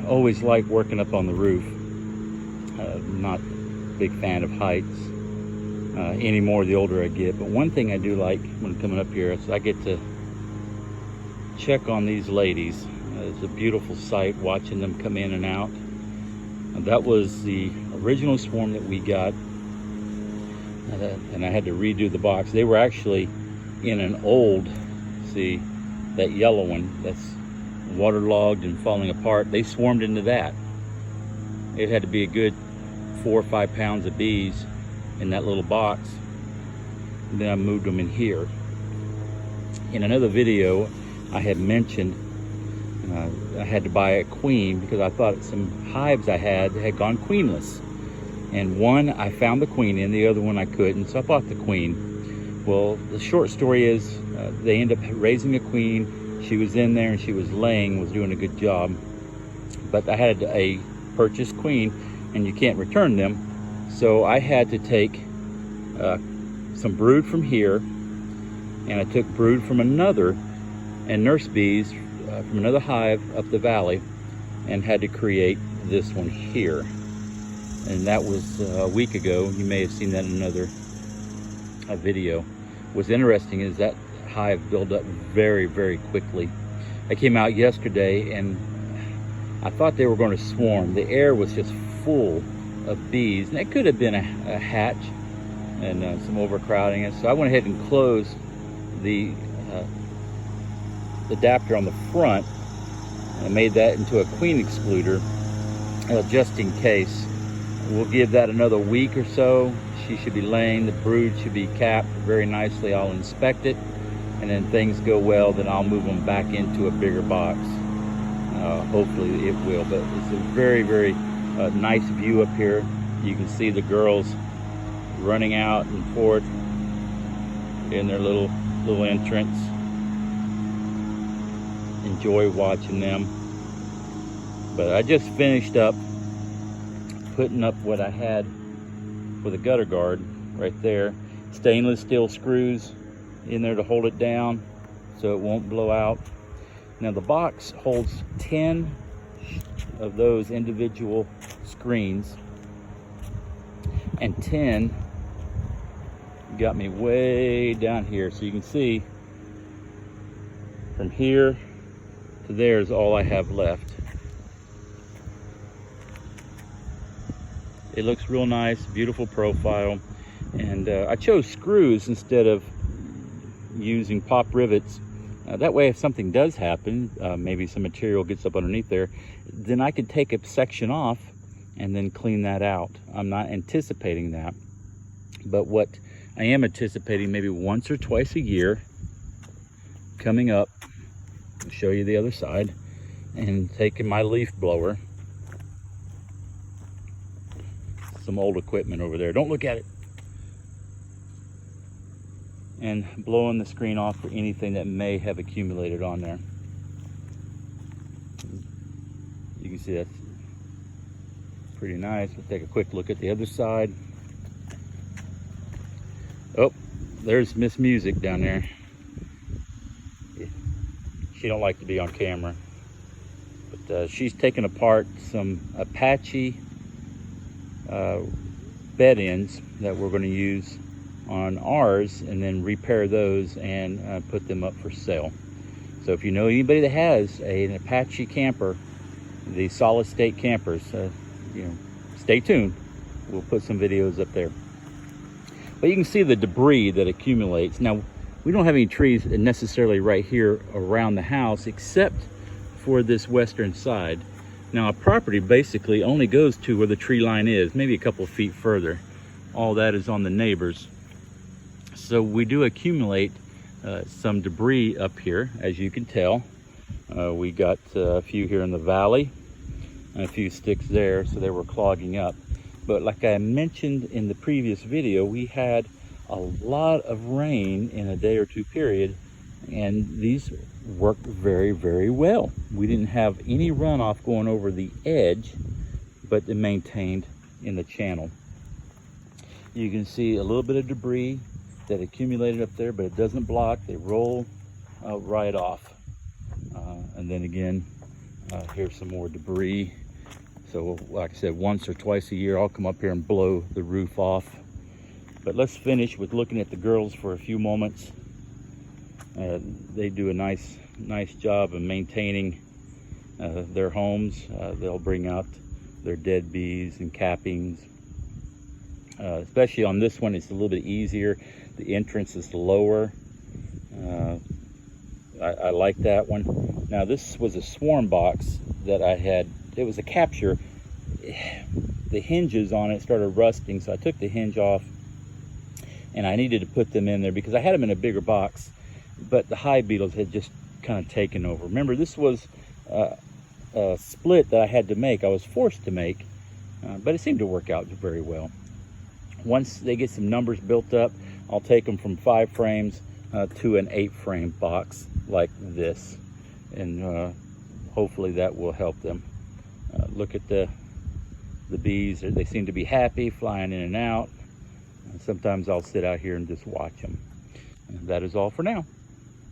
always like working up on the roof. Not a big fan of heights anymore the older I get. But one thing I do like when coming up here is I get to check on these ladies. It's a beautiful sight watching them come in and out. That was the original swarm that we got, and I had to redo the box. They were actually in an old, see that yellow one that's waterlogged and falling apart, they swarmed into that. It had to be a good 4 or 5 pounds of bees in that little box. And then I moved them in here. In another video I had mentioned I had to buy a queen because I thought some hives I had gone queenless. And one I found the queen in, the other one I couldn't, so I bought the queen. Well, the short story is they ended up raising a queen. She was in there and she was laying, was doing a good job. But I had a purchased queen and you can't return them. So I had to take some brood from here, and I took brood from another and nurse bees from another hive up the valley, and had to create this one here. And that was a week ago. You may have seen that in another video. What's interesting is that hive built up very, very quickly. I came out yesterday and I thought they were going to swarm. The air was just full of bees, and it could have been a hatch and some overcrowding. And so I went ahead and closed the adapter on the front and made that into a queen excluder just in case. We'll give that another week or so. She should be laying, the brood should be capped very nicely. I'll inspect it, and then things go well, then I'll move them back into a bigger box. Hopefully it will, but it's a very, very nice view up here. You can see the girls running out and forth in their little entrance. Enjoy watching them. But I just finished up putting up what I had for the gutter guard right there. Stainless steel screws in there to hold it down so it won't blow out. Now the box holds 10 of those individual screens, and 10 got me way down here. So you can see from here to there is all I have left. It looks real nice, beautiful profile. And I chose screws instead of using pop rivets. That way, if something does happen, maybe some material gets up underneath there, then I could take a section off and then clean that out. I'm not anticipating that. But what I am anticipating, maybe once or twice a year, coming up, I'll show you the other side, and taking my leaf blower, some old equipment over there, don't look at it, and blowing the screen off for anything that may have accumulated on there. You can see that's pretty nice. We'll take a quick look at the other side. Oh, there's Miss Music down there. She don't like to be on camera, but she's taking apart some Apache bed ends that we're going to use on ours, and then repair those and put them up for sale. So if you know anybody that has an Apache camper, the solid state campers, stay tuned. We'll put some videos up there. But you can see the debris that accumulates. Now, we don't have any trees necessarily right here around the house except for this western side. Now, our property basically only goes to where the tree line is, maybe a couple of feet further. All that is on the neighbors. So we do accumulate some debris up here, as you can tell. We got a few here in the valley and a few sticks there, so they were clogging up. But like I mentioned in the previous video, we had a lot of rain in a day or two period, and these worked very, very well. We didn't have any runoff going over the edge, but they maintained in the channel. You can see a little bit of debris that accumulated up there, but it doesn't block. They roll right off. And then again, Here's some more debris. So like I said, once or twice a year, I'll come up here and blow the roof off. But let's finish with looking at the girls for a few moments. They do a nice job of maintaining their homes. They'll bring out their dead bees and cappings. Especially on this one, it's a little bit easier. The entrance is lower. I like that one. Now this was a swarm box that I had. It was a capture. The hinges on it started rusting, so I took the hinge off, and I needed to put them in there because I had them in a bigger box, but the hive beetles had just kind of taken over. Remember, this was a split that I had to make. I was forced to make, but it seemed to work out very well. Once they get some numbers built up, I'll take them from 5 frames to an 8 frame box like this, and hopefully that will help them. Look at the bees. They seem to be happy, flying in and out. Sometimes I'll sit out here and just watch them. And that is all for now.